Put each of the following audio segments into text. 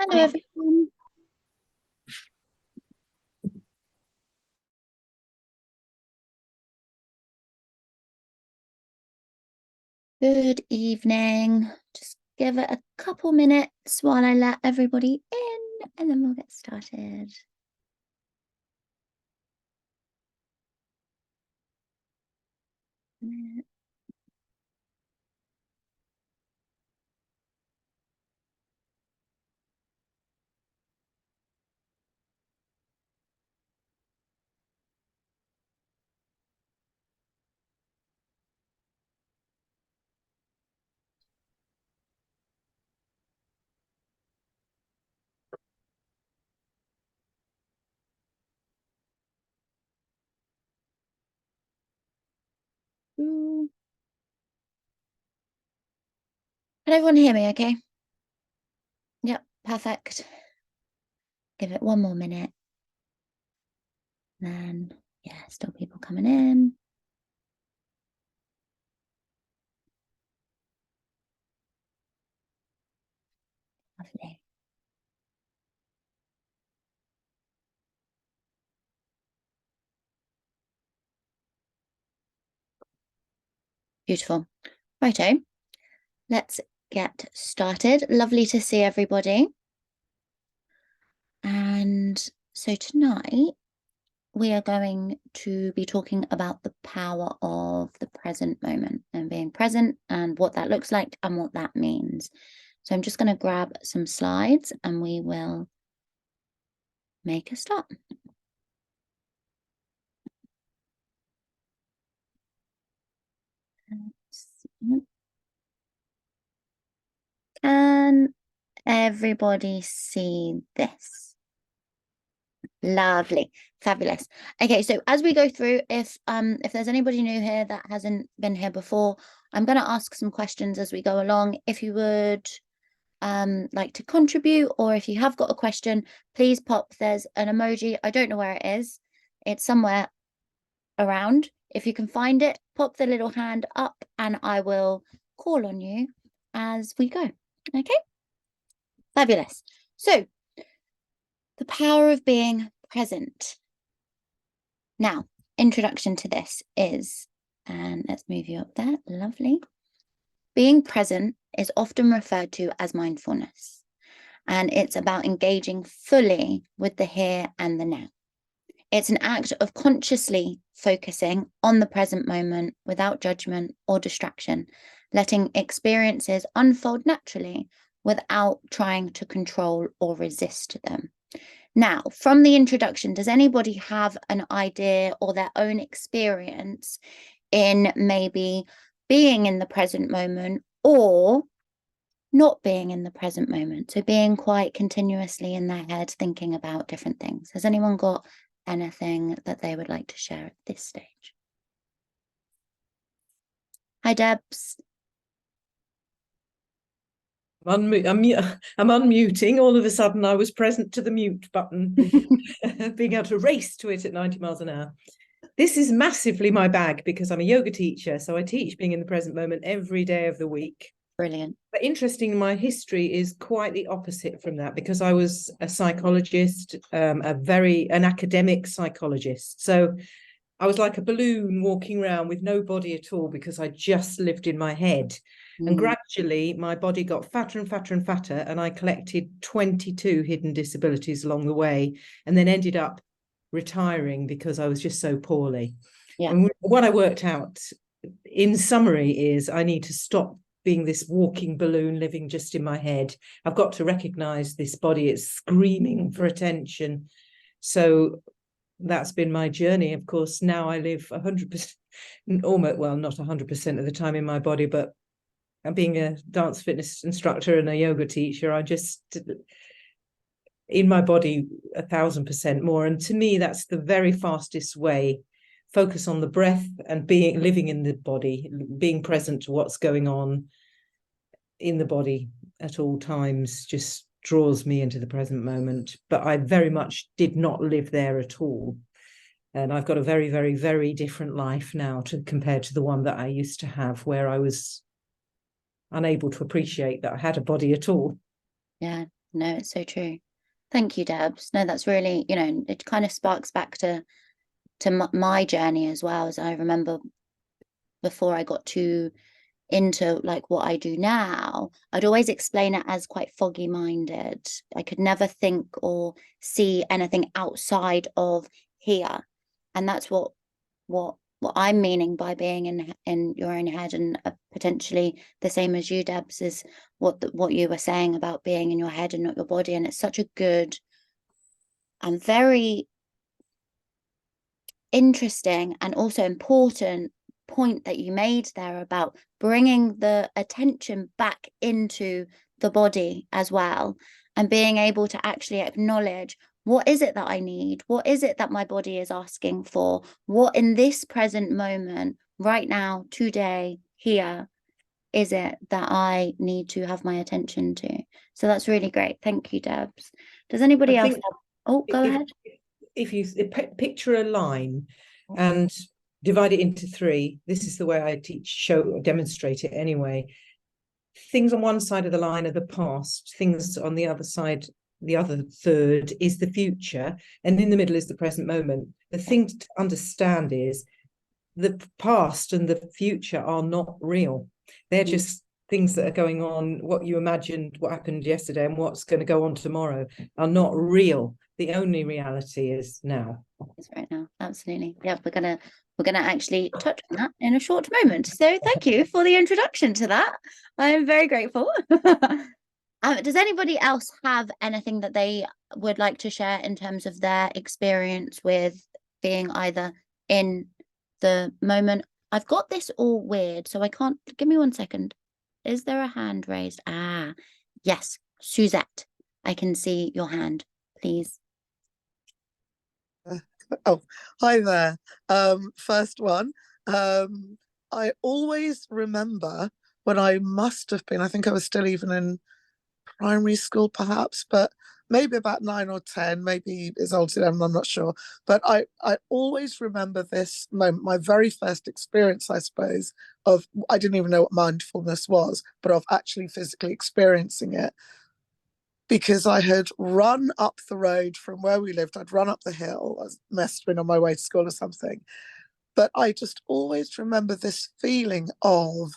Hello, everyone. Good evening. Just give it a couple minutes while I let everybody in, and then we'll get started. Can everyone hear me okay? Yep, perfect. Give it one more minute. Then, yeah, still people coming in. Lovely. Beautiful. Righto. Let's get started. Lovely to see everybody. And so tonight, we are going to be talking about the power of the present moment and being present and what that looks like and what that means. So I'm just going to grab some slides and we will make a start. Can everybody see this? Lovely, fabulous. Okay, so as we go through, if there's anybody new here that hasn't been here before, I'm going to ask some questions as we go along. If you would like to contribute, or if you have got a question, please pop. There's an emoji. I don't know where it is. It's somewhere around. If you can find it, pop the little hand up and I will call on you as we go. Okay, fabulous. So the power of being present. Now, introduction to this is, and let's move you up there. Lovely. Being present is often referred to as mindfulness, and it's about engaging fully with the here and the now. It's an act of consciously focusing on the present moment without judgment or distraction, letting experiences unfold naturally without trying to control or resist them. Now, from the introduction, does anybody have an idea or their own experience in maybe being in the present moment or not being in the present moment? So being quite continuously in their head thinking about different things. Has anyone got anything that they would like to share at this stage? Hi, Debs. I'm unmuting. All of a sudden, I was present to the mute button, being able to race to it at 90 miles an hour. This is massively my bag because I'm a yoga teacher. So I teach being in the present moment every day of the week. Brilliant. But interesting, my history is quite the opposite from that because I was a psychologist, an academic psychologist. So I was like a balloon walking around with no body at all because I just lived in my head. And gradually my body got fatter and fatter and fatter, and I collected 22 hidden disabilities along the way, and then ended up retiring because I was just so poorly. Yeah. And what I worked out in summary is I need to stop being this walking balloon living just in my head. I've got to recognize this body is screaming for attention. So that's been my journey. Of course, now I live 100%, almost, well, not 100% of the time in my body, but being a dance fitness instructor and a yoga teacher, I just in my body 1,000% more. And to me, that's the very fastest way. Focus on the breath and living in the body, being present to what's going on in the body at all times just draws me into the present moment. But I very much did not live there at all. And I've got a very, very, very different life now compared to the one that I used to have, where I was unable to appreciate that I had a body at all. Yeah, No, it's so true. Thank you, Debs. No, that's really, it kind of sparks back to my journey as well. As I remember before I got too into like what I do now, I'd always explain it as quite foggy minded. I could never think or see anything outside of here. And that's what I'm meaning by being in your own head, and potentially the same as you, Debs, is what you were saying about being in your head and not your body. And it's such a good and very interesting and also important point that you made there about bringing the attention back into the body as well, and being able to actually acknowledge, what is it that I need? What is it that my body is asking for? What in this present moment, right now, today, here, is it that I need to have my attention to? So that's really great. Thank you, Debs. Does I anybody else think have... Oh, go if ahead. if you picture a line and divide it into three, this is the way I teach, show, demonstrate it anyway. Things on one side of the line are the past, things on the other side, the other third, is the future, and in the middle is the present moment. The thing to understand is the past and the future are not real. They're just things that are going on. What you imagined, what happened yesterday, and what's going to go on tomorrow are not real. The only reality is now. Is right now. Absolutely. Yeah, we're gonna actually touch on that in a short moment. So thank you for the introduction to that. I am very grateful. Does anybody else have anything that they would like to share in terms of their experience with being either in the moment? I've got this all weird, so I can't. Give me 1 second. Is there a hand raised? Ah, yes, Suzette. I can see your hand. Please. Oh, hi there. First one. I always remember when I must have been, I think I was still even in primary school perhaps, but maybe about 9 or 10, maybe as old as 11, I'm not sure. But I always remember this moment, my very first experience, I suppose, of, I didn't even know what mindfulness was, but of actually physically experiencing it. Because I had run up the road from where we lived. I'd run up the hill. I must have been on my way to school or something. But I just always remember this feeling of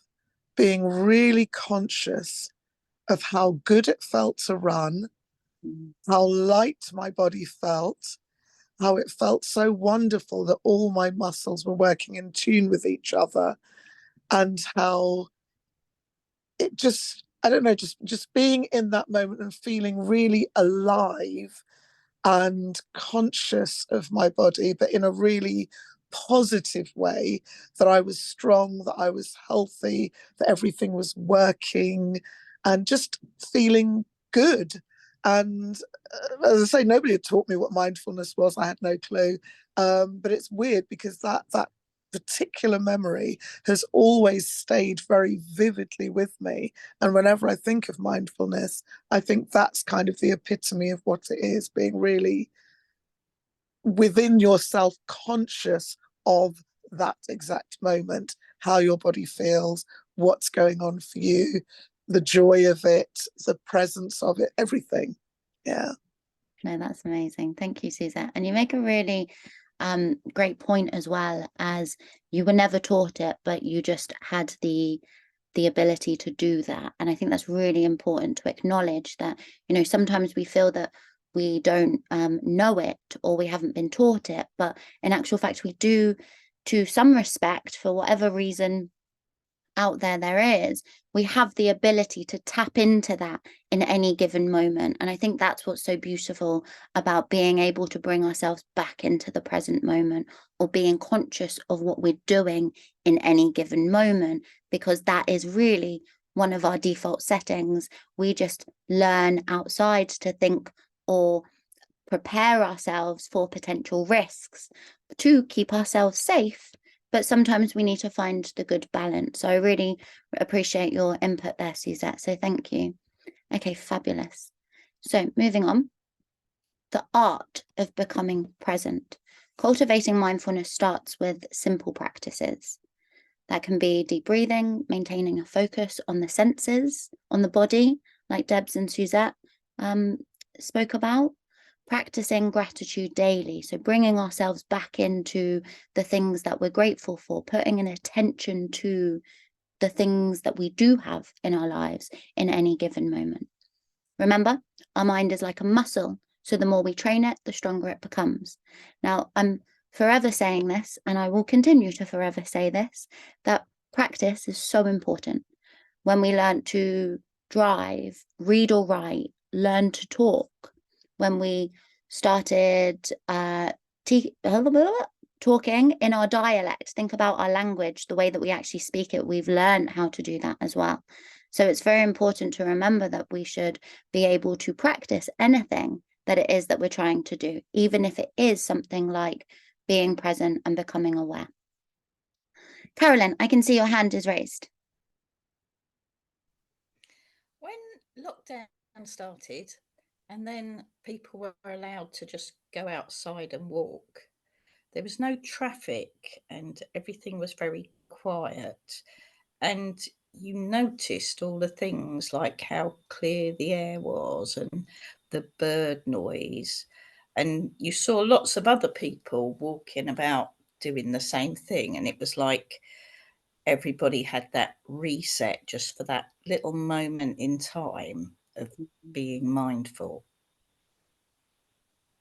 being really conscious of how good it felt to run, how light my body felt, how it felt so wonderful that all my muscles were working in tune with each other, and how it just, I don't know, just being in that moment and feeling really alive and conscious of my body, but in a really positive way, that I was strong, that I was healthy, that everything was working, and just feeling good. And as I say, nobody had taught me what mindfulness was. I had no clue. But it's weird because that particular memory has always stayed very vividly with me. And whenever I think of mindfulness, I think that's kind of the epitome of what it is, being really within yourself, conscious of that exact moment, how your body feels, what's going on for you, the joy of it, the presence of it, everything. Yeah. No, that's amazing. Thank you, Suzette. And you make a really great point as well, as you were never taught it, but you just had the ability to do that. And I think that's really important to acknowledge that, sometimes we feel that we don't know it, or we haven't been taught it, but in actual fact, we do, to some respect, for whatever reason out there is, we have the ability to tap into that in any given moment. And I think that's what's so beautiful about being able to bring ourselves back into the present moment, or being conscious of what we're doing in any given moment, because that is really one of our default settings. We just learn outside to think or prepare ourselves for potential risks to keep ourselves safe, but sometimes we need to find the good balance. So I really appreciate your input there, Suzette. So thank you. Okay, fabulous. So moving on, the art of becoming present. Cultivating mindfulness starts with simple practices. That can be deep breathing, maintaining a focus on the senses, on the body, like Debs and Suzette, spoke about, practicing gratitude daily. So bringing ourselves back into the things that we're grateful for, putting an attention to the things that we do have in our lives in any given moment. Remember, our mind is like a muscle. So the more we train it, the stronger it becomes. Now, I'm forever saying this, and I will continue to forever say this, that practice is so important. When we learn to drive, read or write, learn to talk, when we started talking in our dialect, think about our language, the way that we actually speak it, we've learned how to do that as well. So it's very important to remember that we should be able to practice anything that it is that we're trying to do, even if it is something like being present and becoming aware. Carolyn, I can see your hand is raised. When lockdown started and then people were allowed to just go outside and walk, there was no traffic and everything was very quiet. And you noticed all the things like how clear the air was and the bird noise. And you saw lots of other people walking about doing the same thing. And it was like everybody had that reset just for that little moment in time of being mindful.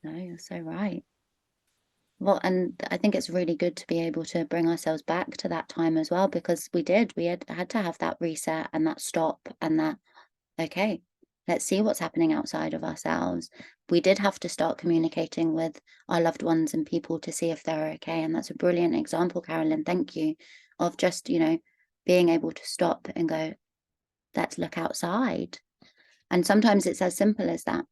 No, you're so right. Well, and I think it's really good to be able to bring ourselves back to that time as well, because we had to have that reset and that stop and that, okay, let's see what's happening outside of ourselves. We did have to start communicating with our loved ones and people to see if they're okay. And that's a brilliant example, Carolyn. Thank you, of just, being able to stop and go, let's look outside. And sometimes it's as simple as that.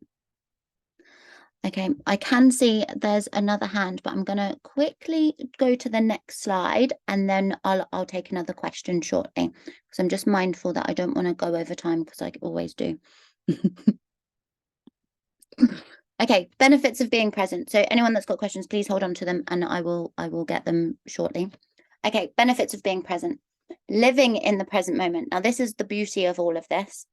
Okay, I can see there's another hand, but I'm going to quickly go to the next slide and then I'll take another question shortly, because I'm just mindful that I don't want to go over time, because I always do. Okay, benefits of being present. So anyone that's got questions, please hold on to them and I will get them shortly. Okay, benefits of being present. Living in the present moment. Now, this is the beauty of all of this.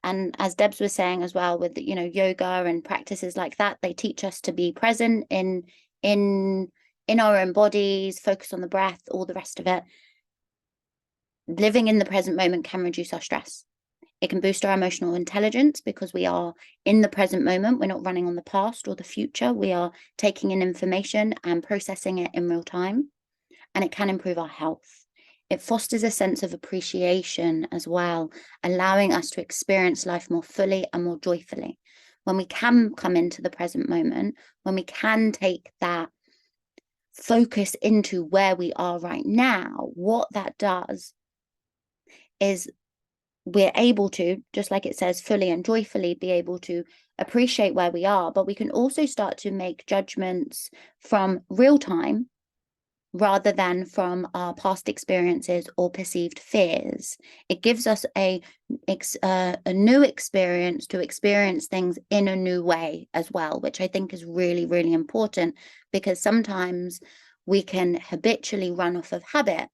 And as Debs was saying as well, with yoga and practices like that, they teach us to be present in our own bodies, focus on the breath, all the rest of it. Living in the present moment can reduce our stress. It can boost our emotional intelligence because we are in the present moment. We're not running on the past or the future. We are taking in information and processing it in real time. And it can improve our health. It fosters a sense of appreciation as well, allowing us to experience life more fully and more joyfully. When we can come into the present moment, when we can take that focus into where we are right now, what that does is we're able to, just like it says, fully and joyfully be able to appreciate where we are, but we can also start to make judgments from real time rather than from our past experiences or perceived fears. It gives us a new experience to experience things in a new way as well, which I think is really, really important, because sometimes we can habitually run off of habit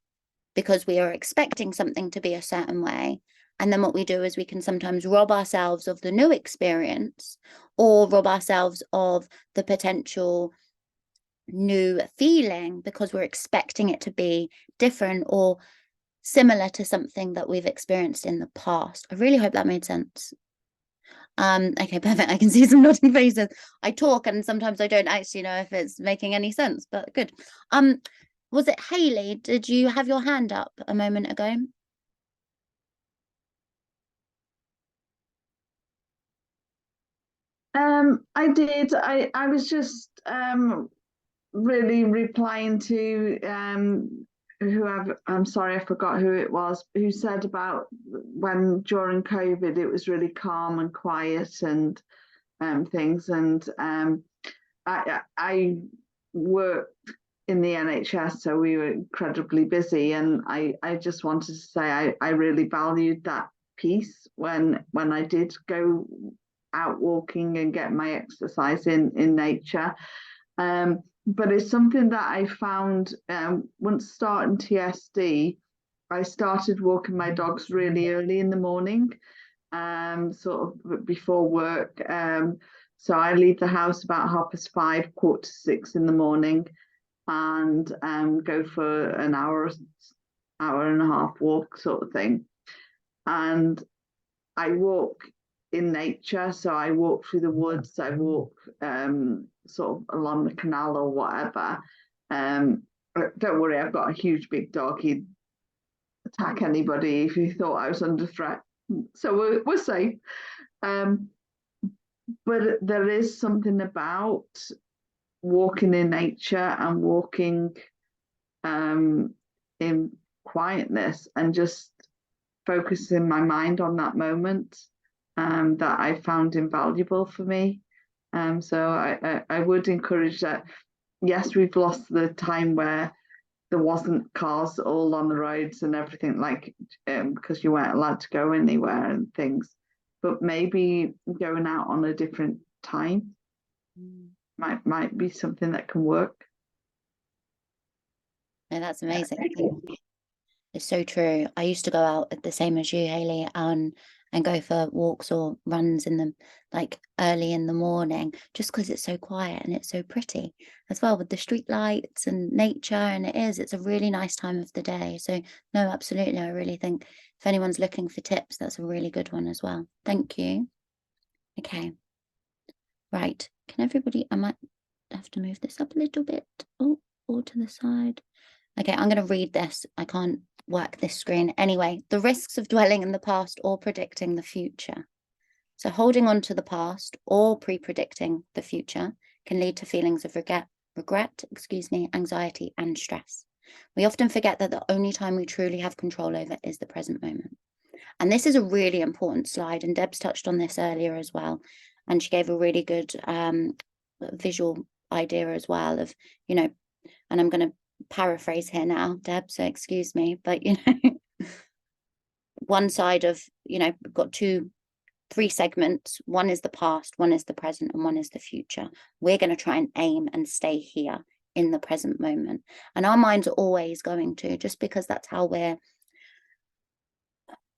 because we are expecting something to be a certain way. And then what we do is we can sometimes rob ourselves of the new experience or rob ourselves of the potential new feeling because we're expecting it to be different or similar to something that we've experienced in the past. I really hope that made sense. Okay, perfect. I can see some nodding faces. I talk and sometimes I don't actually know if it's making any sense, but good. Was it Hayley? Did you have your hand up a moment ago? I did. I was just really replying to whoever, I'm sorry, I forgot who it was, who said about when during COVID it was really calm and quiet and things. And I worked in the NHS, so we were incredibly busy, and I just wanted to say I really valued that piece when I did go out walking and get my exercise in nature. But it's something that I found once starting TSD, I started walking my dogs really early in the morning. sort of before work. So I leave the house about 5:30, 5:45 in the morning, and go for an hour and a half walk sort of thing. And I walk in nature, so I walk through the woods, I walk sort of along the canal or whatever. Don't worry, I've got a huge big dog. He'd attack anybody if he thought I was under threat. So we're safe. But there is something about walking in nature and walking in quietness and just focusing my mind on that moment that I found invaluable for me. So I would encourage that. Yes, we've lost the time where there wasn't cars all on the roads and everything, like because you weren't allowed to go anywhere and things. But maybe going out on a different time might be something that can work. No, that's amazing. It's so true. I used to go out at the same as you, Hayley, and go for walks or runs in the like early in the morning, just because it's so quiet and it's so pretty as well with the street lights and nature. And it's a really nice time of the day. So no, absolutely. I really think if anyone's looking for tips, that's a really good one as well. Thank you. Okay. Right. Can everybody, I might have to move this up a little bit. Oh, or to the side. Okay, I'm going to read this. I can't work this screen. Anyway, the risks of dwelling in the past or predicting the future. So holding on to the past or pre-predicting the future can lead to feelings of regret, anxiety and stress. We often forget that the only time we truly have control over is the present moment. And this is a really important slide, and Deb's touched on this earlier as well. And she gave a really good visual idea as well of, you know, and I'm going to paraphrase here now, Deb, so excuse me, but you know, one side of, you know, we've got three segments. One is the past, one is the present, and one is the future. We're going to try and aim and stay here in the present moment, and our minds are always going to, just because that's how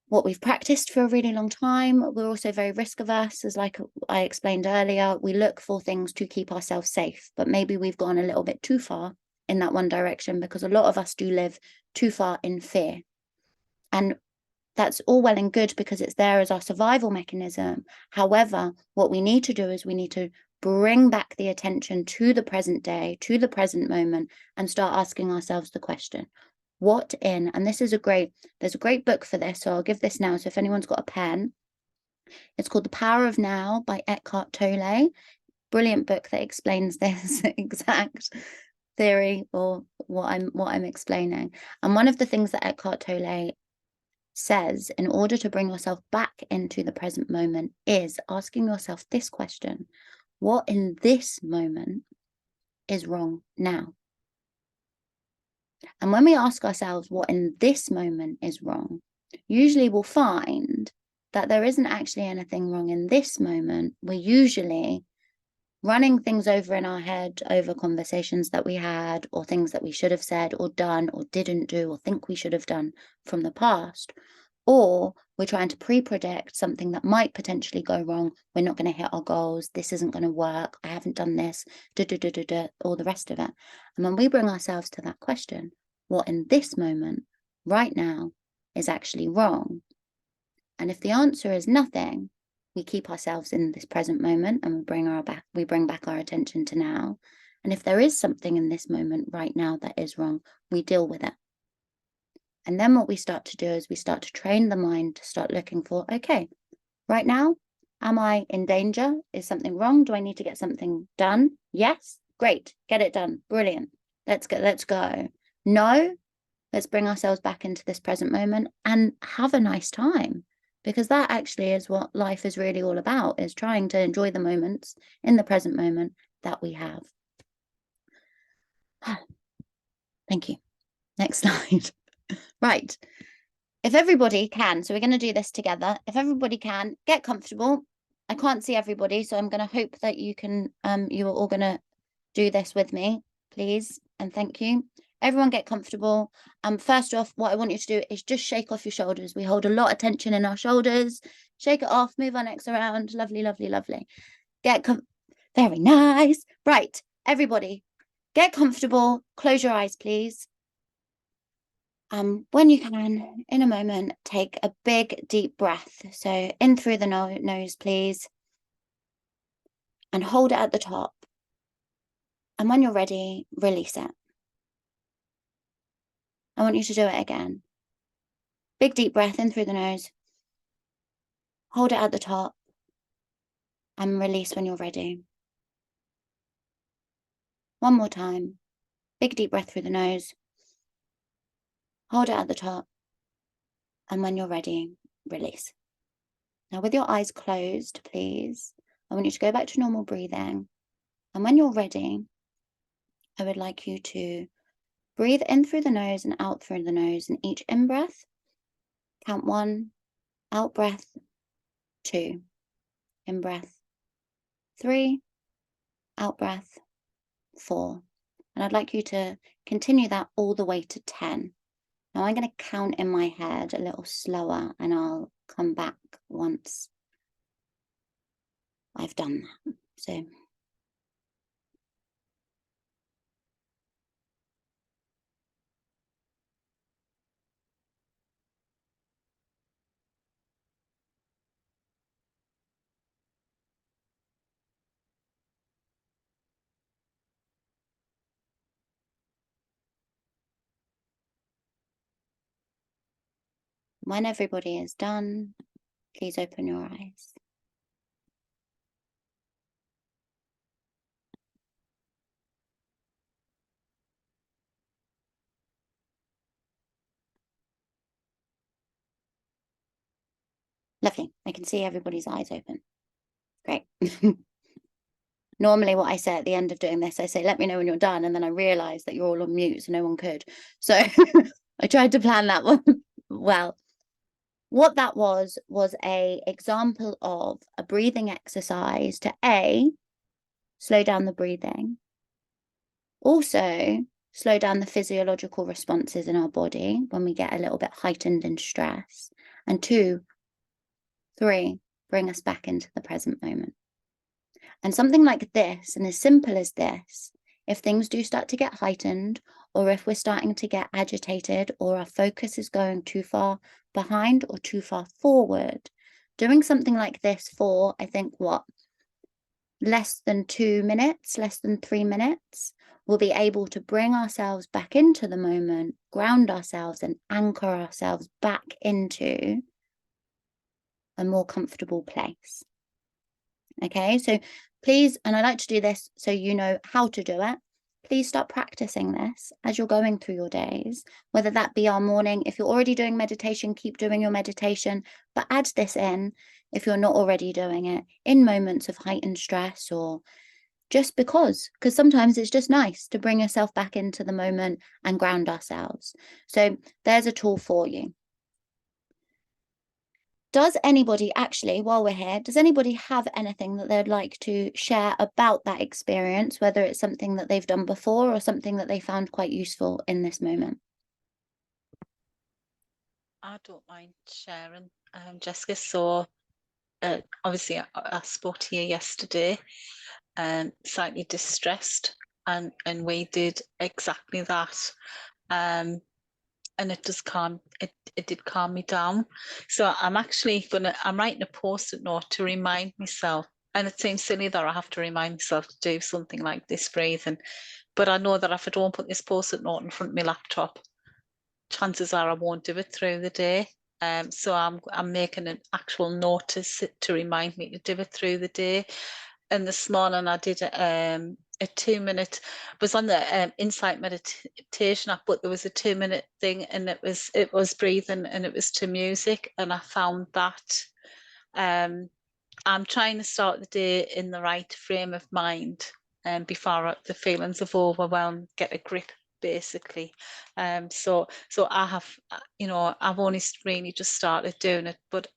what we've practiced for a really long time. We're also very risk averse, as like I explained earlier. We look for things to keep ourselves safe, but maybe we've gone a little bit too far in that one direction, because a lot of us do live too far in fear. And that's all well and good because it's there as our survival mechanism. However, what we need to do is we need to bring back the attention to the present day, to the present moment, and start asking ourselves the question, what in, and there's a great book for this, so I'll give this now. So if anyone's got a pen, it's called The Power of Now by Eckhart Tolle. Brilliant book that explains this exact theory or what I'm explaining. And one of the things that Eckhart Tolle says in order to bring yourself back into the present moment is asking yourself this question: what in this moment is wrong now? And when we ask ourselves what in this moment is wrong, usually we'll find that there isn't actually anything wrong in this moment. We're usually running things over in our head over conversations that we had, or things that we should have said or done or didn't do or think we should have done from the past. Or we're trying to pre-predict something that might potentially go wrong. We're not going to hit our goals. This isn't going to work. I haven't done this, all the rest of it. And when we bring ourselves to that question, what in this moment, right now, is actually wrong? And if the answer is nothing, we keep ourselves in this present moment and we bring back our attention to now. And if there is something in this moment right now that is wrong, we deal with it. And then what we start to do is we start to train the mind to start looking for, okay, right now, am I in danger? Is something wrong? Do I need to get something done? Yes, great, get it done, brilliant. Let's go. No, let's bring ourselves back into this present moment and have a nice time. Because that actually is what life is really all about, is trying to enjoy the moments in the present moment that we have. Thank you. Next slide. Right. If everybody can, so we're going to do this together. If everybody can, get comfortable. I can't see everybody, so I'm going to hope that you can, you are all going to do this with me, please. And thank you. everyone get comfortable. First off, what I want you to do is just shake off your shoulders. We hold a lot of tension in our shoulders. Shake it off, move our necks around. Lovely, lovely, lovely. Very nice. Right, everybody, get comfortable. Close your eyes, please. When you can, in a moment, take a big, deep breath. So in through the nose, please. And hold it at the top. And when you're ready, release it. I want you to do it again. Big, deep breath in through the nose. Hold it at the top. And release when you're ready. One more time. Big, deep breath through the nose. Hold it at the top. And when you're ready, release. Now, with your eyes closed, please, I want you to go back to normal breathing. And when you're ready, I would like you to breathe in through the nose and out through the nose. And each in-breath, count 1, out-breath, 2, in-breath, 3, out-breath, 4. And I'd like you to continue that all the way to 10. Now I'm going to count in my head a little slower and I'll come back once I've done that. So when everybody is done, please open your eyes. Lovely. I can see everybody's eyes open. Great. Normally what I say at the end of doing this, I say, let me know when you're done. And then I realize that you're all on mute, so no one could. So I tried to plan that one well. What that was a example of a breathing exercise to A, slow down the breathing. Also, slow down the physiological responses in our body when we get a little bit heightened in stress. And 2, 3, bring us back into the present moment. And something like this, and as simple as this, if things do start to get heightened, or if we're starting to get agitated, or our focus is going too far behind or too far forward, doing something like this for, I think, less than 2 minutes, less than 3 minutes, we'll be able to bring ourselves back into the moment, ground ourselves and anchor ourselves back into a more comfortable place. Okay, so please, and I like to do this so you know how to do it, please start practicing this as you're going through your days, whether that be our morning. If you're already doing meditation, keep doing your meditation, but add this in if you're not already doing it in moments of heightened stress, or just because sometimes it's just nice to bring yourself back into the moment and ground ourselves. So there's a tool for you. Does anybody actually, while we're here, does anybody have anything that they'd like to share about that experience, whether it's something that they've done before or something that they found quite useful in this moment? I don't mind sharing, Jessica. So obviously I spoke to you yesterday and slightly distressed, and we did exactly that. And it does it did calm me down. So I'm writing a post-it note to remind myself, and it seems silly that I have to remind myself to do something like this breathing, but I know that if I don't put this post-it note in front of my laptop, chances are I won't do it through the day. So I'm making an actual note to remind me to do it through the day. And this morning I did a 2-minute, was on the Insight meditation app, but there was a 2-minute thing, and it was breathing, and it was to music, and I found that I'm trying to start the day in the right frame of mind, before the feelings of overwhelm get a grip, basically. So I have, I've only really just started doing it, but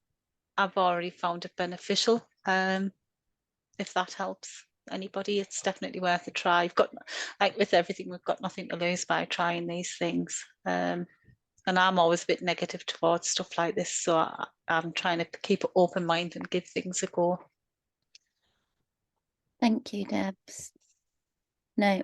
I've already found it beneficial, if that helps. anybody, it's definitely worth a try. You've got, like with everything, we've got nothing to lose by trying these things. And I'm always a bit negative towards stuff like this, so I'm trying to keep an open mind and give things a go. Thank you, Debs. No,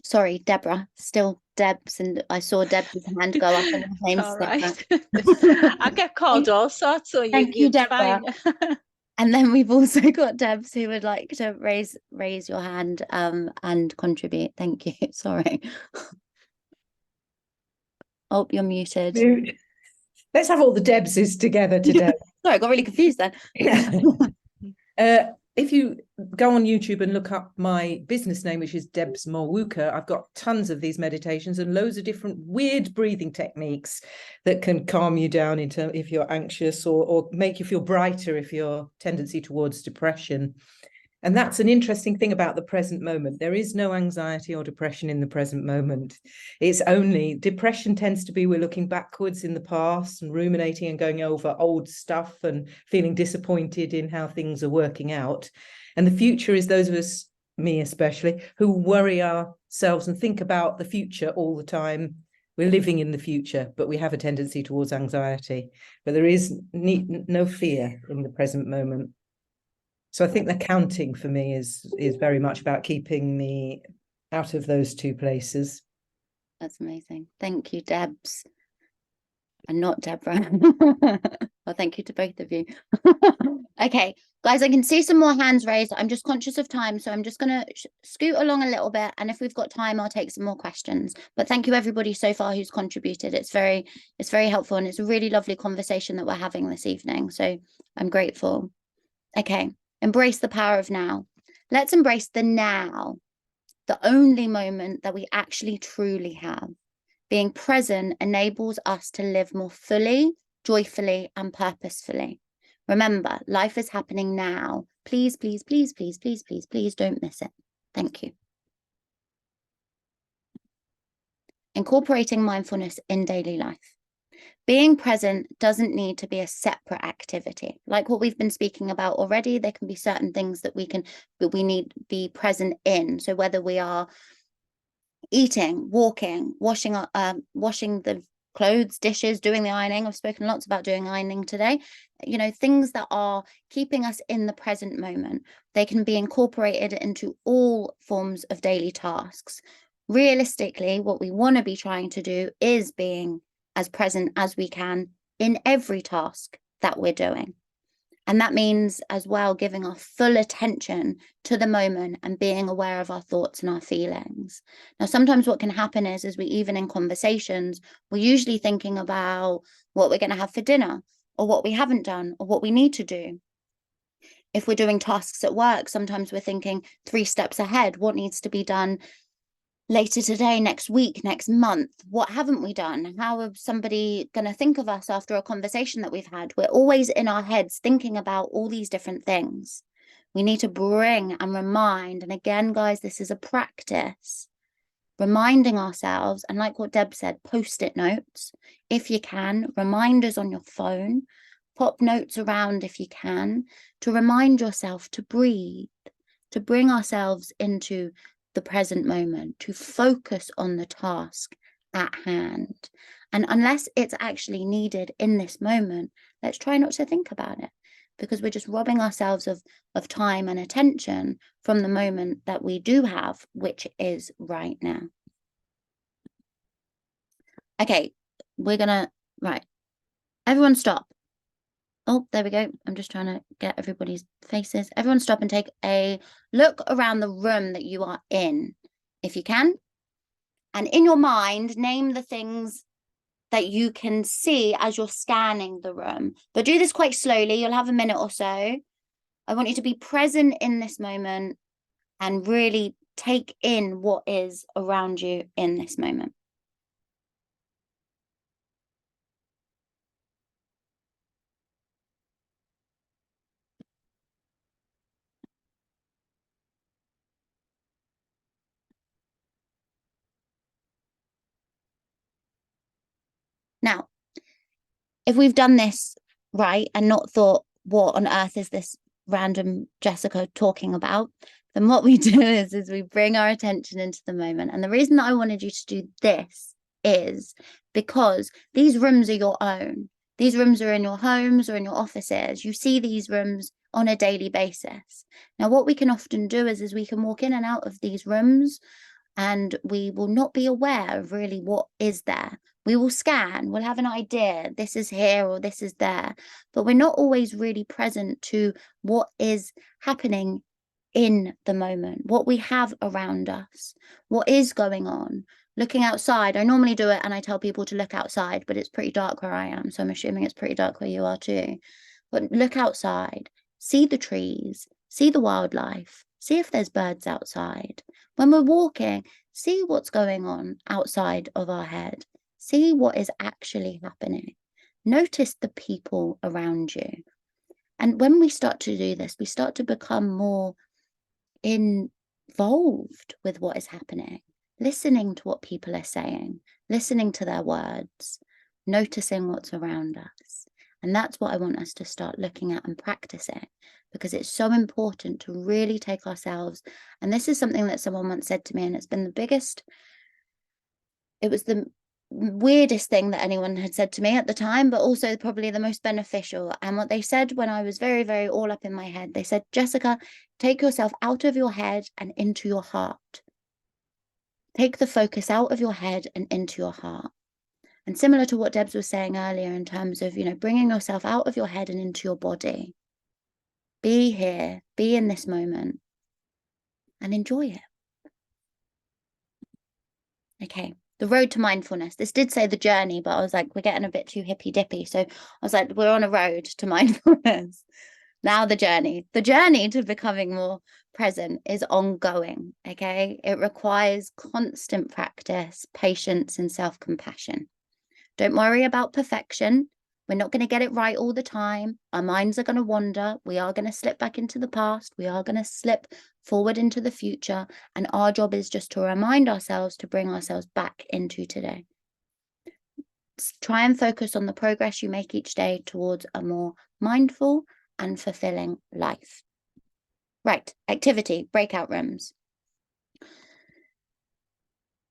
sorry, Deborah, still Debs, and I saw Deb's hand go up and her name's All Deborah. right. I get called all sorts, so Thank you, you're Deborah. fine. And then we've also got Debs who would like to raise your hand and contribute. Thank you. Sorry. Oh, you're muted. Let's have all the Debses together today. Sorry, I got really confused then. If you go on YouTube and look up my business name, which is Debs Molwuka, I've got tons of these meditations and loads of different weird breathing techniques that can calm you down if you're anxious, or make you feel brighter if your tendency towards depression. And that's an interesting thing about the present moment. There is no anxiety or depression in the present moment. It's only, depression tends to be we're looking backwards in the past and ruminating and going over old stuff and feeling disappointed in how things are working out. And the future is those of us, me especially, who worry ourselves and think about the future all the time. We're living in the future, but we have a tendency towards anxiety. But there is no fear in the present moment. So I think the counting for me is very much about keeping me out of those two places. That's amazing. Thank you, Debs. And not Deborah. Well, thank you to both of you. Okay, guys, I can see some more hands raised. I'm just conscious of time, so I'm just going to scoot along a little bit. And if we've got time, I'll take some more questions. But thank you, everybody, so far who's contributed. It's very helpful, and it's a really lovely conversation that we're having this evening. So I'm grateful. Okay. Embrace the power of now. Let's embrace the now, the only moment that we actually truly have. Being present enables us to live more fully, joyfully, and purposefully. Remember, life is happening now. Please, please, please, please, please, please, please don't miss it. Thank you. Incorporating mindfulness in daily life. Being present doesn't need to be a separate activity. Like what we've been speaking about already, there can be certain things that we need to be present in. So whether we are eating, walking, washing the clothes, dishes, doing the ironing. I've spoken lots about doing ironing today. You know, things that are keeping us in the present moment. They can be incorporated into all forms of daily tasks. Realistically, what we want to be trying to do is being as present as we can in every task that we're doing. And that means as well giving our full attention to the moment and being aware of our thoughts and our feelings. Now, sometimes what can happen is we even in conversations, we're usually thinking about what we're going to have for dinner or what we haven't done or what we need to do. If we're doing tasks at work, sometimes we're thinking 3 steps ahead, what needs to be done later today, next week, next month. What haven't we done? How is somebody going to think of us after a conversation that we've had? We're always in our heads thinking about all these different things. We need to bring and remind. And again, guys, this is a practice. Reminding ourselves, and like what Deb said, post-it notes. If you can, reminders on your phone. Pop notes around if you can, to remind yourself to breathe, to bring ourselves into the present moment, to focus on the task at hand. And unless it's actually needed in this moment, let's try not to think about it, because we're just robbing ourselves of time and attention from the moment that we do have, which is right now. Okay, we're gonna, right, everyone stop. Oh, there we go. I'm just trying to get everybody's faces. Everyone stop and take a look around the room that you are in, if you can. And in your mind, name the things that you can see as you're scanning the room. But do this quite slowly. You'll have a minute or so. I want you to be present in this moment and really take in what is around you in this moment. Now, if we've done this right and not thought, what on earth is this random Jessica talking about, then what we do is we bring our attention into the moment. And the reason that I wanted you to do this is because these rooms are your own. These rooms are in your homes or in your offices. You see these rooms on a daily basis. Now, what we can often do is we can walk in and out of these rooms and we will not be aware of really what is there. We will scan, we'll have an idea, this is here or this is there, but we're not always really present to what is happening in the moment, what we have around us, what is going on. Looking outside, I normally do it and I tell people to look outside, but it's pretty dark where I am, so I'm assuming it's pretty dark where you are too. But look outside, see the trees, see the wildlife, see if there's birds outside. When we're walking, see what's going on outside of our head. See what is actually happening. Notice the people around you. And when we start to do this, we start to become more involved with what is happening, listening to what people are saying, listening to their words, noticing what's around us. And that's what I want us to start looking at and practicing, because it's so important to really take ourselves. And this is something that someone once said to me, and it's been it was the weirdest thing that anyone had said to me at the time, but also probably the most beneficial. And what they said when I was very, very all up in my head, they said, Jessica, take yourself out of your head and into your heart. Take the focus out of your head and into your heart. And similar to what Debs was saying earlier in terms of, bringing yourself out of your head and into your body. Be here, be in this moment and enjoy it. Okay. The road to mindfulness. This did say the journey, but I was like, we're getting a bit too hippy dippy. So I was like, we're on a road to mindfulness. Now the journey to becoming more present is ongoing. Okay. It requires constant practice, patience, and self-compassion. Don't worry about perfection. We're not going to get it right all the time. Our minds are going to wander. We are going to slip back into the past. We are going to slip forward into the future. And our job is just to remind ourselves to bring ourselves back into today. Try and focus on the progress you make each day towards a more mindful and fulfilling life. Right, activity, breakout rooms.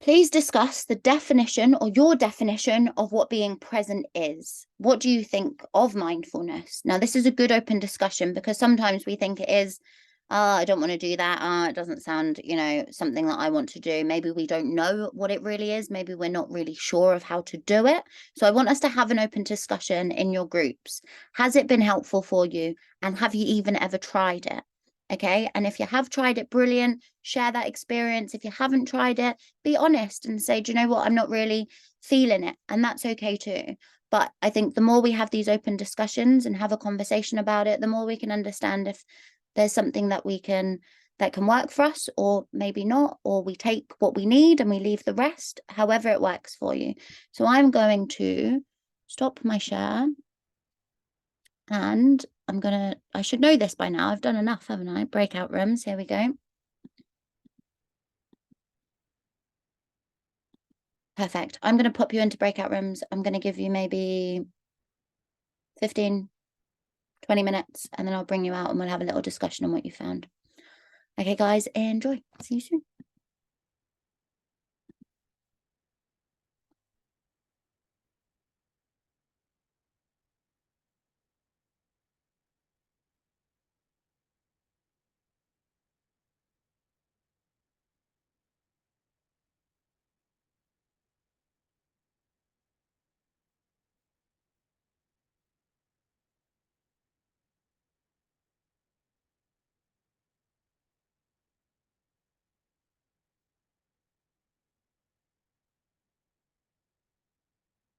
Please discuss the definition or your definition of what being present is. What do you think of mindfulness? Now, this is a good open discussion because sometimes we think it is, I don't want to do that. It doesn't sound, something that I want to do. Maybe we don't know what it really is. Maybe we're not really sure of how to do it. So I want us to have an open discussion in your groups. Has it been helpful for you? And have you even ever tried it? Okay. And if you have tried it, brilliant. Share that experience. If you haven't tried it, be honest and say, do you know what? I'm not really feeling it. And that's okay too. But I think the more we have these open discussions and have a conversation about it, the more we can understand if there's something that can work for us, or maybe not, or we take what we need and we leave the rest, however it works for you. So I'm going to stop my share. And I should know this by now. I've done enough, haven't I? Breakout rooms. Here we go. Perfect. I'm going to pop you into breakout rooms. I'm going to give you maybe 15, 20 minutes, and then I'll bring you out and we'll have a little discussion on what you found. Okay, guys, enjoy. See you soon.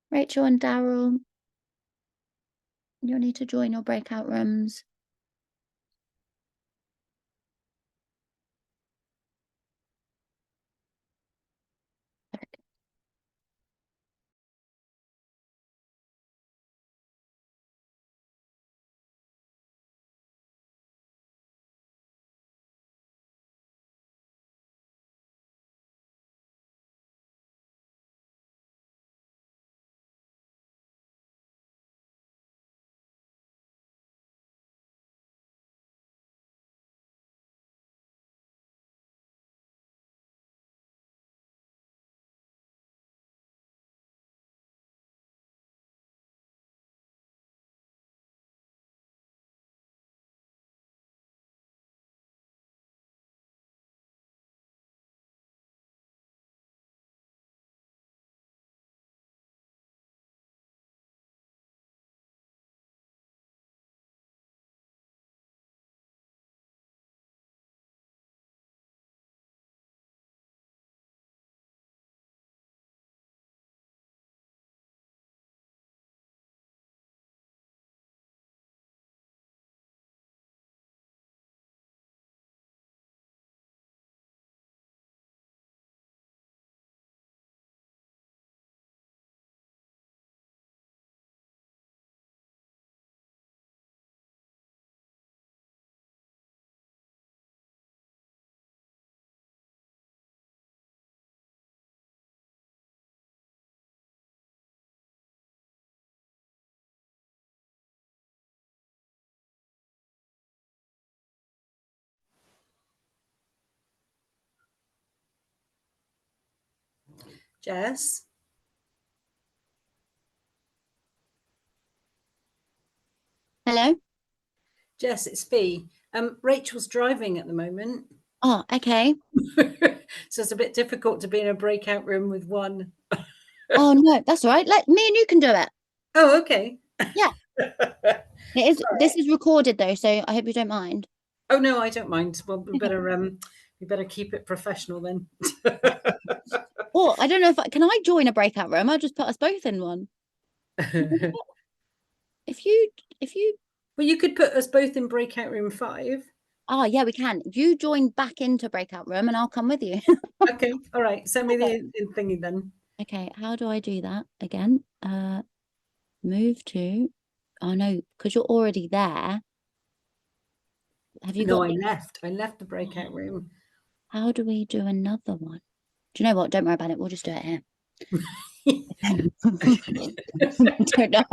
Rachel and Daryl, you'll need to join your breakout rooms. Jess? Hello? Jess, it's Fee. Rachel's driving at the moment. Oh, okay. So it's a bit difficult to be in a breakout room with one. Oh no, that's all right. Let me and you can do it. Oh, okay. Yeah. This is recorded though, so I hope you don't mind. Oh no, I don't mind. Well, we better keep it professional then. Or I don't know can I join a breakout room? I'll just put us both in one. If you Well, you could put us both in breakout room 5. Oh yeah, we can. You join back into breakout room and I'll come with you. Okay, all right. Send me the thingy then. Okay, how do I do that again? Move to, oh no, because you're already there. Have you No, got I left the breakout room. How do we do another one? Do you know what? Don't worry about it. We'll just do it here. Don't know.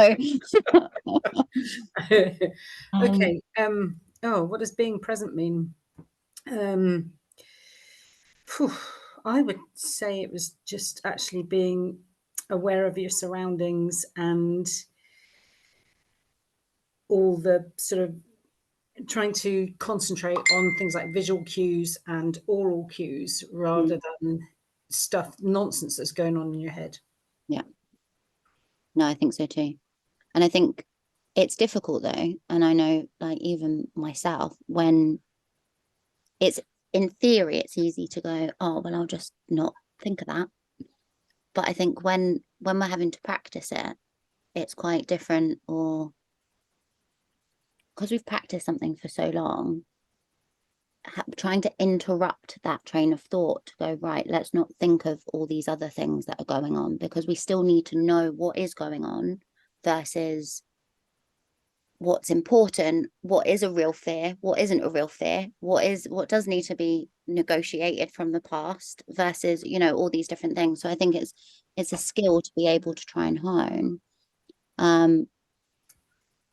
Okay. Oh, what does being present mean? I would say it was just actually being aware of your surroundings and all the sort of trying to concentrate on things like visual cues and oral cues rather than nonsense that's going on in your head. Yeah. No, I think so too. And I think it's difficult though. And I know like even myself, when it's in theory, it's easy to go, oh, well, I'll just not think of that. But I think when we're having to practice it, it's quite different, or because we've practiced something for so long, trying to interrupt that train of thought to go, right, let's not think of all these other things that are going on, because we still need to know what is going on versus what's important, what is a real fear, what isn't a real fear, what does need to be negotiated from the past versus, you know, all these different things. So I think it's a skill to be able to try and hone,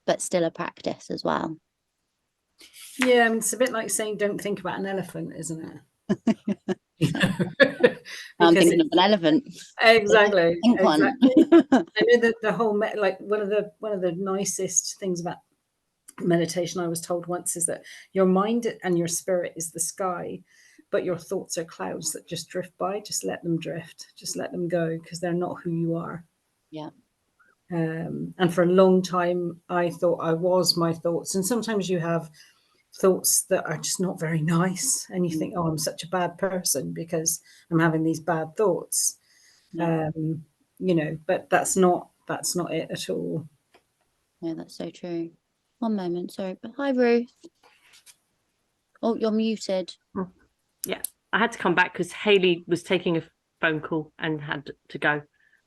but still a practice as well. Yeah, I mean, it's a bit like saying don't think about an elephant, isn't it? I'm thinking of an elephant. Exactly. Exactly. I know that the whole like one of the nicest things about meditation I was told once is that your mind and your spirit is the sky, but your thoughts are clouds that just drift by. Just let them drift. Just let them go, because they're not who you are. Yeah. And for a long time, I thought I was my thoughts. And sometimes you have thoughts that are just not very nice, and you think, oh, I'm such a bad person because I'm having these bad thoughts. Yeah. You know, but that's not it at all. Yeah, that's so true. One moment, sorry. But hi, Ruth. Oh, you're muted. Yeah, I had to come back because Hayley was taking a phone call and had to go.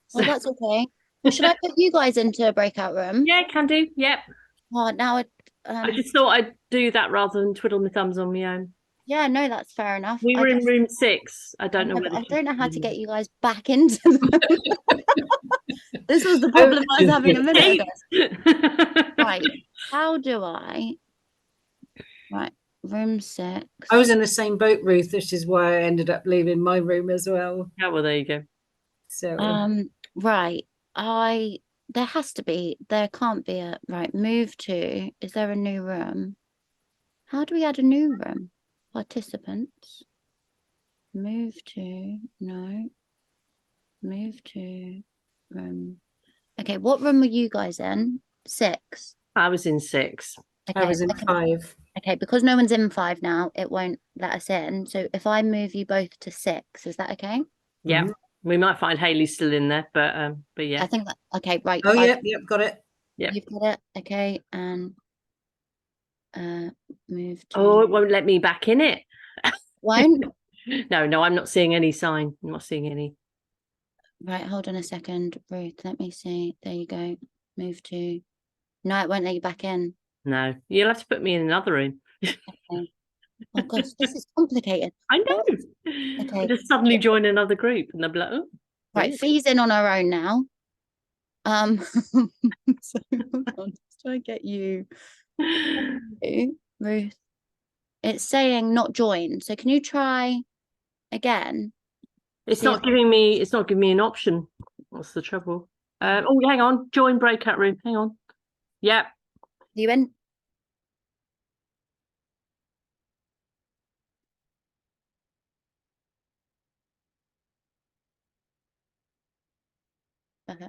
So oh, that's okay. Well, should I put you guys into a breakout room? Yeah, can do. Yep. Oh, now I just thought I'd do that rather than twiddle my thumbs on my own. Yeah, no, that's fair enough. We were in room 6. I don't know whether I don't know how to get you guys back into This was the problem I was having a minute ago. Right. How do I? Right. Room 6. I was in the same boat, Ruth, which is why I ended up leaving my room as well. Yeah, well, there you go. So right. There can't be a right. Move to. Is there a new room? How do we add a new room? Participants. Move to. No. Move to room. Okay, what room were you guys in? 6. I was in 6. Okay, I was in 5. Okay, because no one's in 5 now, it won't let us in. So if I move you both to 6, is that okay? Yeah, we might find Hayley still in there, but yeah. I think that, okay, right. Oh, yep, got it. Yeah, you've got it. Okay, and move to. Oh, it won't let me back in it. Won't? No, I'm not seeing any sign. I'm not seeing any. Right, hold on a second, Ruth. Let me see. There you go. Move to. No, it won't let you back in. No, you'll have to put me in another room. Okay. Oh gosh, this is complicated. I know. Okay. I just suddenly join another group and they'll be like, oh. Right, Fee's in on her own now. So hold on, let's try and get you. Ruth. It's saying not join. So can you try again? It's Yeah. not giving me. It's not giving me an option. What's the trouble? Oh, hang on. Join breakout room. Hang on. Yep. You in? Okay.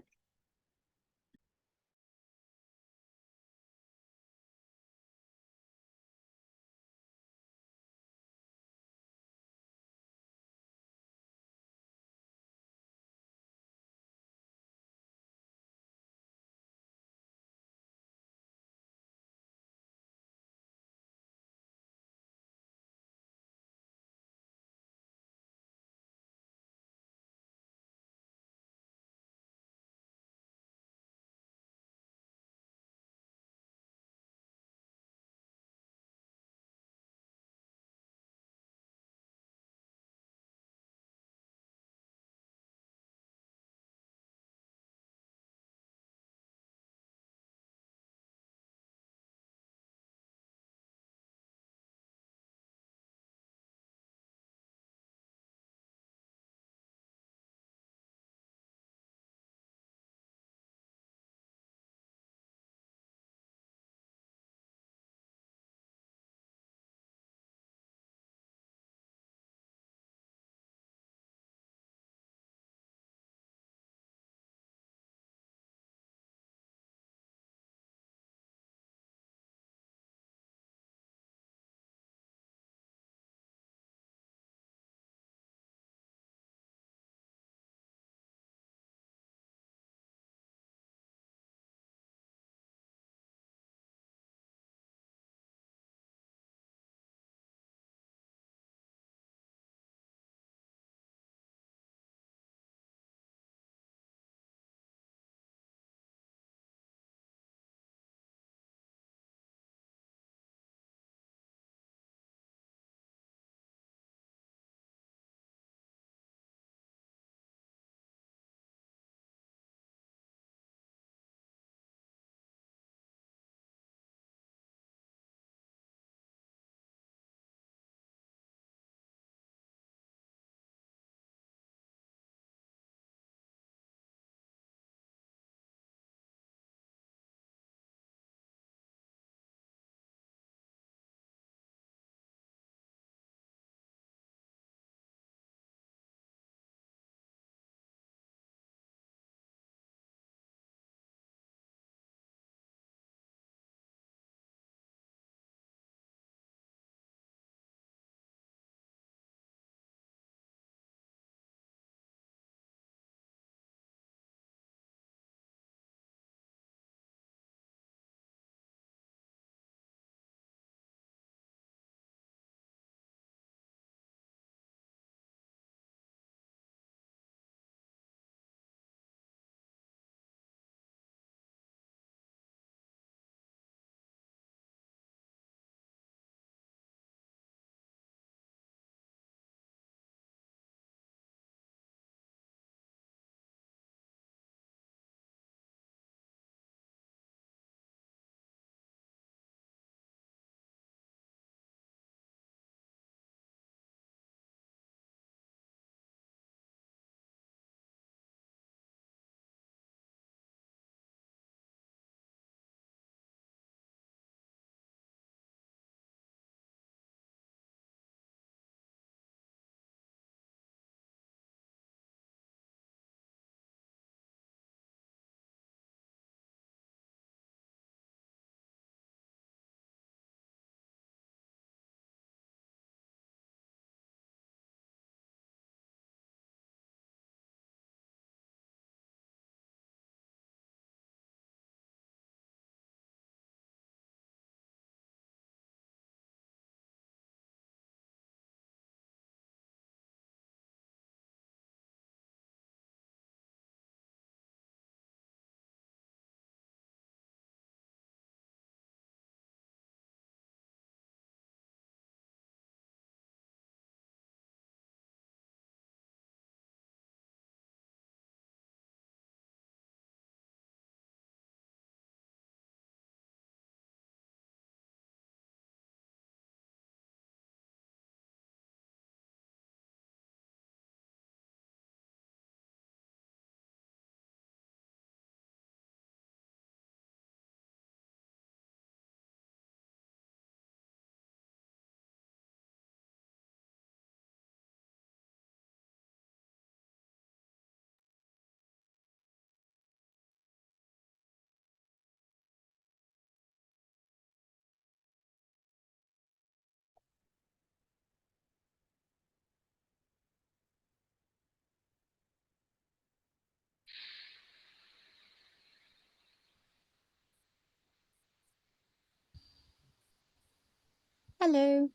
Hello.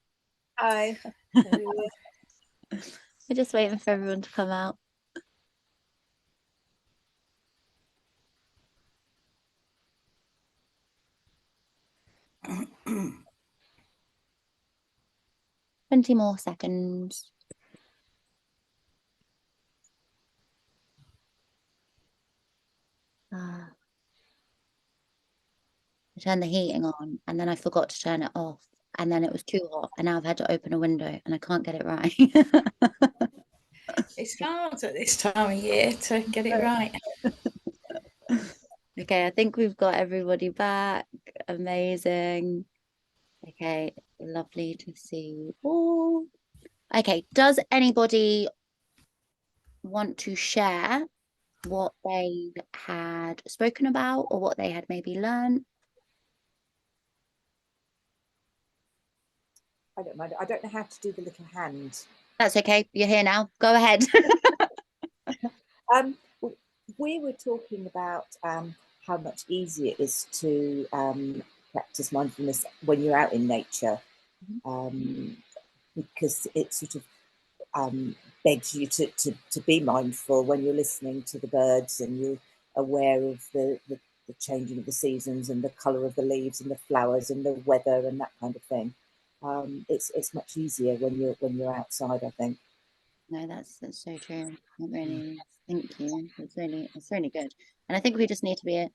Hi. We're just waiting for everyone to come out. Twenty more seconds. I turned the heating on and then I forgot to turn it off, and then it was too hot, and now I've had to open a window and I can't get it right. It's hard at this time of year to get it right. Okay, I think we've got everybody back. Amazing. Okay, lovely to see you all. Okay, does anybody want to share what they had spoken about or what they had maybe learned? I don't mind. I don't know how to do the little hand. That's okay. You're here now. Go ahead. We were talking about how much easier it is to practice mindfulness when you're out in nature, because it sort of begs you to be mindful when you're listening to the birds and you're aware of the changing of the seasons and the colour of the leaves and the flowers and the weather and that kind of thing. It's much easier when you're outside, I think. No, that's so true. It really is. Thank you. It's really good. And I think we just need to be a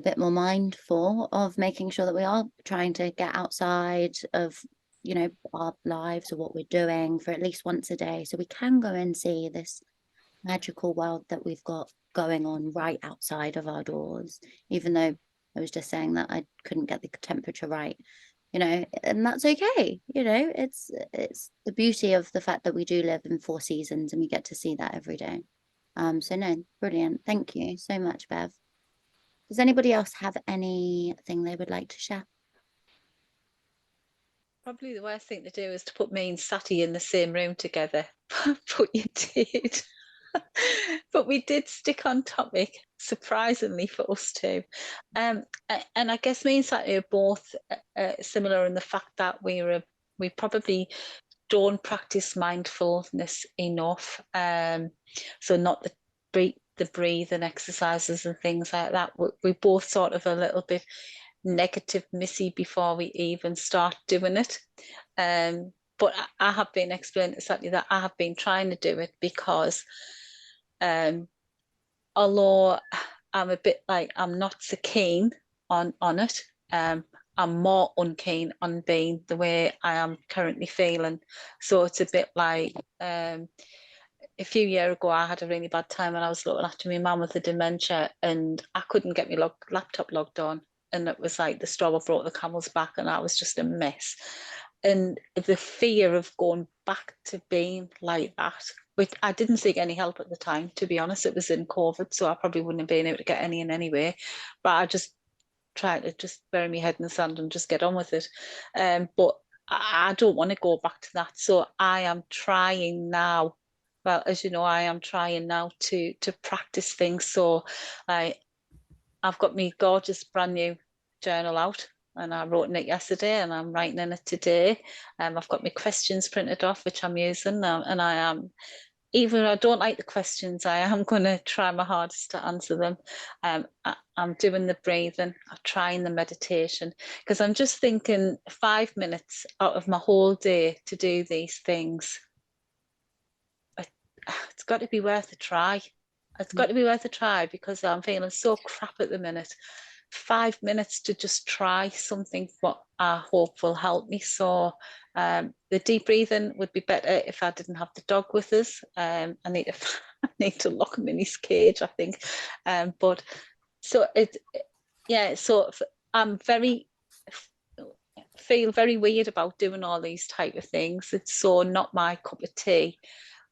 bit more mindful of making sure that we are trying to get outside of, you know, our lives or what we're doing for at least once a day, so we can go and see this magical world that we've got going on right outside of our doors. Even though I was just saying that I couldn't get the temperature right, you know, and that's okay. You know, it's the beauty of the fact that we do live in 4 seasons and we get to see that every day. So no, brilliant. Thank you so much, Bev. Does anybody else have anything they would like to share? Probably the worst thing to do is to put me and Sati in the same room together, but you did. But we did stick on topic, surprisingly for us two. And I guess me and Sati are both similar in the fact that we probably don't practice mindfulness enough. So not the breathing exercises and things like that. We both sort of a little bit negative missy before we even start doing it. But I have been explaining exactly that I have been trying to do it because although I'm a bit like I'm not so keen on it, I'm more unkeen on being the way I am currently feeling. So it's a bit like a few years ago, I had a really bad time when I was looking after my mum with the dementia, and I couldn't get my laptop logged on. And it was like the straw that broke the camel's back, and I was just a mess. And the fear of going back to being like that, which I didn't seek any help at the time, to be honest. It was in COVID, so I probably wouldn't have been able to get any in anyway. But I just tried to just bury my head in the sand and just get on with it. But I don't want to go back to that. So I am trying now. Well, as you know, I am trying now to practice things. So I've got my gorgeous brand new journal out, and I wrote in it yesterday and I'm writing in it today. I've got my questions printed off, which I'm using, and I am, even though I don't like the questions, I am going to try my hardest to answer them. I'm doing the breathing, I'm trying the meditation, because I'm just thinking 5 minutes out of my whole day to do these things. It's got to be worth a try. It's got to be worth a try because I'm feeling so crap at the minute. 5 minutes to just try something what I hope will help me. So the deep breathing would be better if I didn't have the dog with us. I need to lock him in his cage, I think. But so I'm feel very weird about doing all these type of things. It's so not my cup of tea.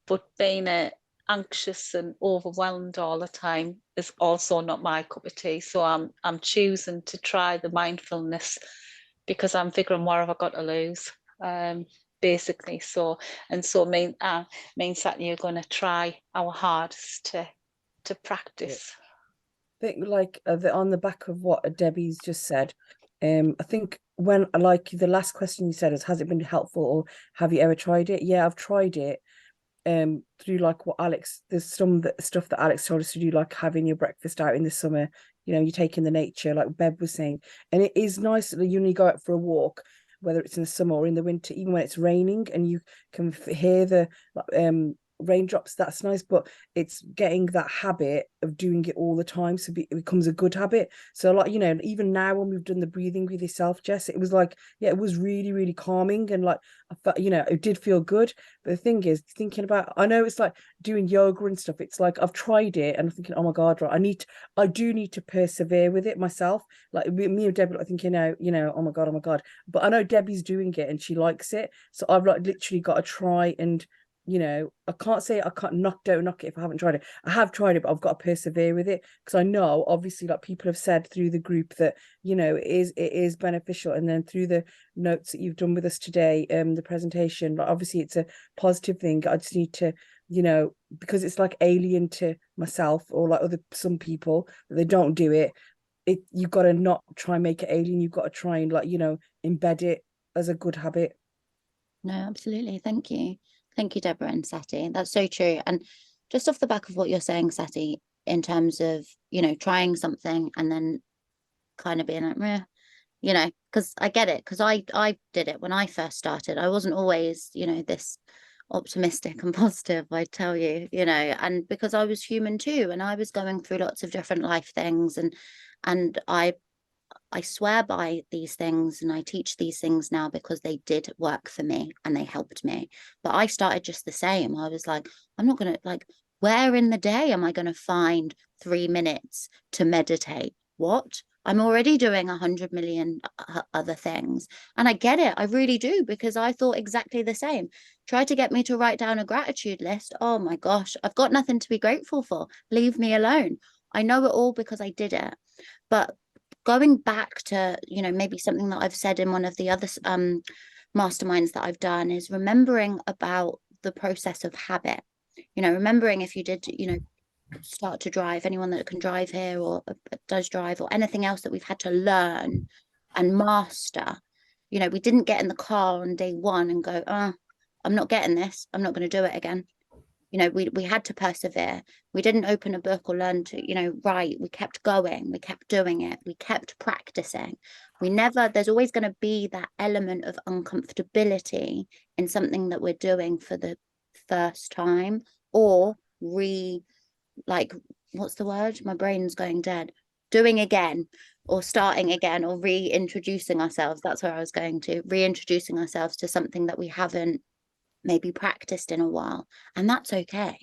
But being anxious and overwhelmed all the time is also not my cup of tea. So I'm choosing to try the mindfulness because I'm figuring what have I got to lose, basically. So me and Satya are going to try our hardest to practice. I think like on the back of what Debbie's just said, I think when, like the last question you said is, has it been helpful or have you ever tried it? Yeah, I've tried it. Through like what Alex, there's some stuff that Alex told us to do, like having your breakfast out in the summer, you know, you take in the nature, like Bev was saying. And it is nice that you only go out for a walk, whether it's in the summer or in the winter, even when it's raining, and you can hear the raindrops. That's nice, but it's getting that habit of doing it all the time, so it becomes a good habit. So like, you know, even now when we've done the breathing with yourself, Jess, it was like, yeah, it was really, really calming, and like I felt, you know, it did feel good. But the thing is, thinking about, I know it's like doing yoga and stuff, it's like I've tried it and I'm thinking, oh my god, right, I do need to persevere with it myself. Like me and Debbie, I think, you know, oh my god, but I know Debbie's doing it and she likes it, so I've like literally got to try. And you know, I can't say I can't knock it if I haven't tried it. I have tried it, but I've got to persevere with it, because I know obviously like people have said through the group that, you know, it is beneficial. And then through the notes that you've done with us today, the presentation, like obviously it's a positive thing. I just need to, you know, because it's like alien to myself or like some people, they don't do it. You've got to not try and make it alien. You've got to try and, like, you know, embed it as a good habit. No, absolutely. Thank you. Thank you, Deborah and Sati. That's so true. And just off the back of what you're saying, Sati, in terms of, you know, trying something and then kind of being like, meh, you know, because I get it, because I did it when I first started. I wasn't always, you know, this optimistic and positive, I tell you, you know, and because I was human too, and I was going through lots of different life things, and I swear by these things and I teach these things now because they did work for me and they helped me. But I started just the same. I was like, I'm not going to, like, where in the day am I going to find 3 minutes to meditate? What? I'm already doing 100 million other things. And I get it. I really do, because I thought exactly the same. Try to get me to write down a gratitude list. Oh my gosh, I've got nothing to be grateful for. Leave me alone. I know it all because I did it. But going back to, you know, maybe something that I've said in one of the other masterminds that I've done, is remembering about the process of habit. You know, remembering if you did, you know, start to drive, anyone that can drive here or does drive, or anything else that we've had to learn and master. You know, we didn't get in the car on day one and go, oh, I'm not getting this, I'm not going to do it again. You know, we had to persevere. We didn't open a book or learn to, you know, write. We kept going, we kept doing it, we kept practicing. There's always going to be that element of uncomfortability in something that we're doing for the first time, or like, what's the word? My brain's going dead. Doing again, or starting again, or reintroducing ourselves. That's where I was going to. Reintroducing ourselves to something that we haven't maybe practiced in a while, and that's okay.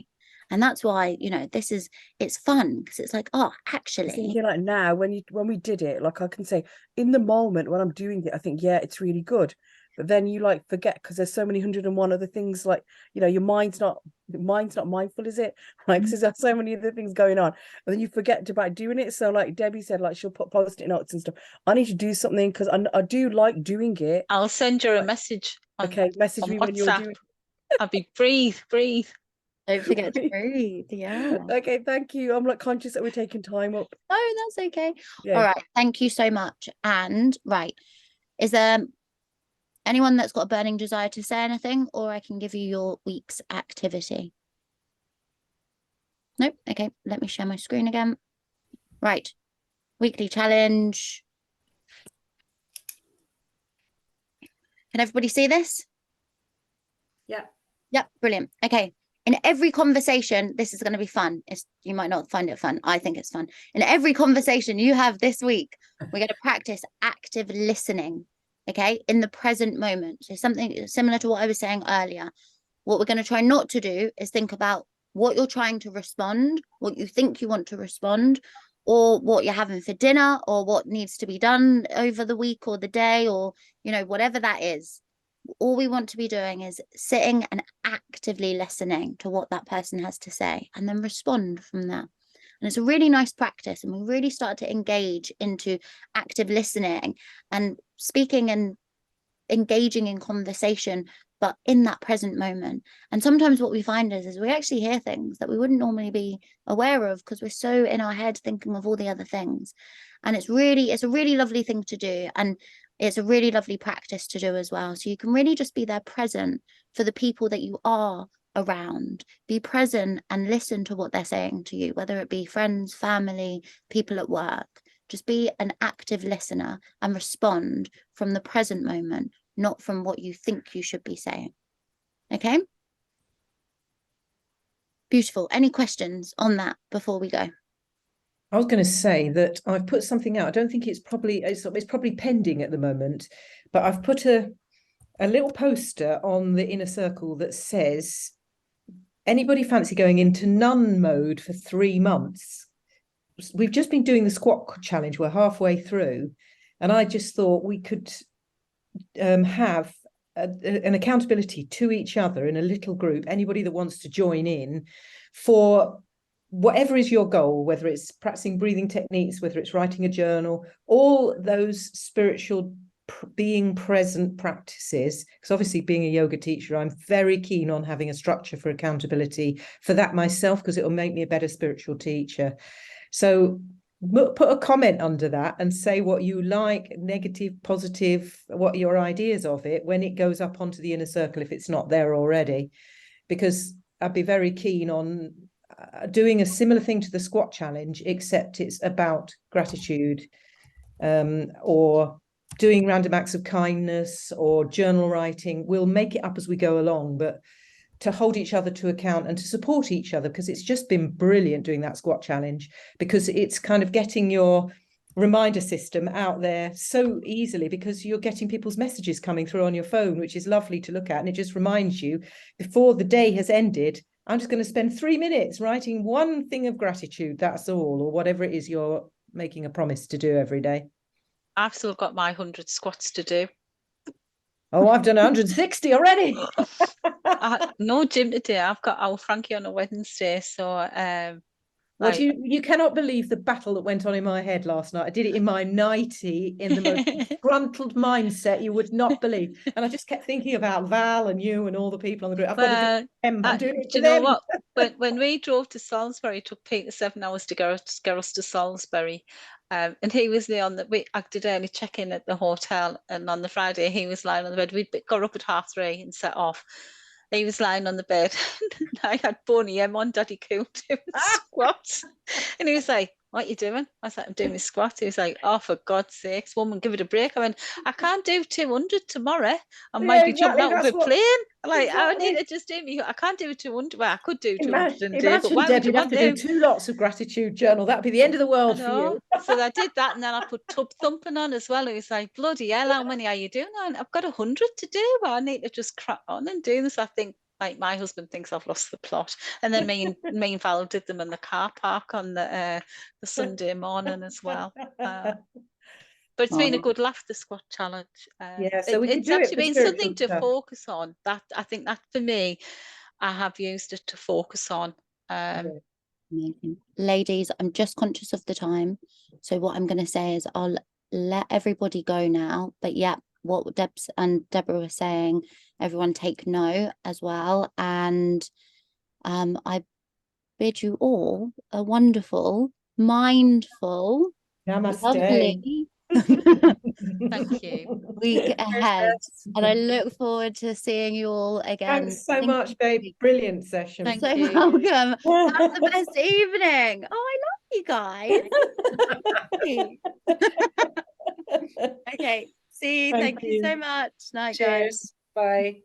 And that's why, you know, it's fun, because it's like, oh, actually, thinking like now when we did it, like I can say in the moment when I'm doing it, I think, yeah, it's really good. But then you like forget, because there's so many 101 other things, like, you know, your mind's not mindful, is it? Like, there's so many other things going on, and then you forget about doing it. So like Debbie said, like she'll put post-it notes and stuff. I need to do something, because I do like doing it. I'll send you a message okay, message on me WhatsApp. when you're doing. I'll be breathe. don't forget to breathe. Yeah. Okay, thank you. I'm like conscious that we're taking time up. Oh, that's okay. Yeah. All right, thank you so much. And right, is there anyone that's got a burning desire to say anything, or I can give you your week's activity? Nope. Okay, let me share my screen again. Right, weekly challenge. Can everybody see this? Yeah. Yep, brilliant. Okay. In every conversation, this is going to be fun. You might not find it fun. I think it's fun. In every conversation you have this week, we're going to practice active listening, okay, in the present moment. So something similar to what I was saying earlier. What we're going to try not to do is think about what you're trying to respond, what you think you want to respond, or what you're having for dinner, or what needs to be done over the week or the day, or, you know, whatever that is. All we want to be doing is sitting and actively listening to what that person has to say, and then respond from that. And it's a really nice practice, and we really start to engage into active listening and speaking and engaging in conversation, but in that present moment. And sometimes what we find is we actually hear things that we wouldn't normally be aware of, because we're so in our head thinking of all the other things. And it's a really lovely thing to do. And It's a really lovely practice to do as well. So you can really just be there present for the people that you are around. Be present and listen to what they're saying to you, whether it be friends, family, people at work. Just be an active listener and respond from the present moment, not from what you think you should be saying. Okay? Beautiful. Any questions on that before we go? I was going to say that I've put something out. I don't think it's probably pending at the moment, but I've put a little poster on the inner circle that says, anybody fancy going into nun mode for 3 months? We've just been doing the squat challenge. We're halfway through, and I just thought we could have an accountability to each other in a little group, anybody that wants to join in, for whatever is your goal, whether it's practicing breathing techniques, whether it's writing a journal, all those spiritual being present practices. Because obviously, being a yoga teacher, I'm very keen on having a structure for accountability for that myself, because it will make me a better spiritual teacher. So put a comment under that and say what you like, negative, positive, what your ideas of it when it goes up onto the inner circle, if it's not there already, because I'd be very keen on doing a similar thing to the squat challenge, except it's about gratitude, or doing random acts of kindness or journal writing. We'll make it up as we go along, but to hold each other to account and to support each other, because it's just been brilliant doing that squat challenge, because it's kind of getting your reminder system out there so easily, because you're getting people's messages coming through on your phone, which is lovely to look at. And it just reminds you, before the day has ended, I'm just going to spend 3 minutes writing one thing of gratitude. That's all, or whatever it is you're making a promise to do every day. I've still got my 100 squats to do. Oh, I've done 160 already. No gym today. I've got our Frankie on a Wednesday, so Well, you cannot believe the battle that went on in my head last night. I did it in my nightie, in the most disgruntled mindset you would not believe. And I just kept thinking about Val and you and all the people on the group. I've got to do it. I'm doing it do for you know them. what? When we drove to Salisbury, it took Peter 7 hours to get us to Salisbury. And he was there I did early check-in at the hotel, and on the Friday he was lying on the bed. We got up at 3:30 and set off. He was lying on the bed. I had Boney M on Daddy Cool doing squats. And he was like, "What are you doing?" I was like, "I'm doing my squats." He was like, "Oh, for God's sakes, woman, give it a break." I went, "I can't do 200 tomorrow. I might be jumping out of a plane. Like, I need to just do me. I can't do 200. Well, I could do 200 in a day, but why would you want to do 2 lots of gratitude journal? That'd be the end of the world for you. So I did that, and then I put tub thumping on as well. It was like, bloody hell, how many are you doing? And I've got 100 to do. I need to just crack on and do this. I think, like, my husband thinks I've lost the plot. And then me and Val did them in the car park on the Sunday morning as well. But it's been a good laugh, the squat challenge. So we it's actually been something to focus on. That, I think, that for me, I have used it to focus on. Amazing. Ladies, I'm just conscious of the time. So what I'm going to say is I'll let everybody go now. But yeah, what Debs and Deborah were saying, everyone take note as well. And I bid you all a wonderful, mindful, lovely thank you. week ahead. And I look forward to seeing you all again. Thanks so much, babe. Brilliant session. Thanks so welcome. Have the best evening. Oh, I love you guys. Okay, see you. Thank you so much. Night, Cheers. guys. Bye.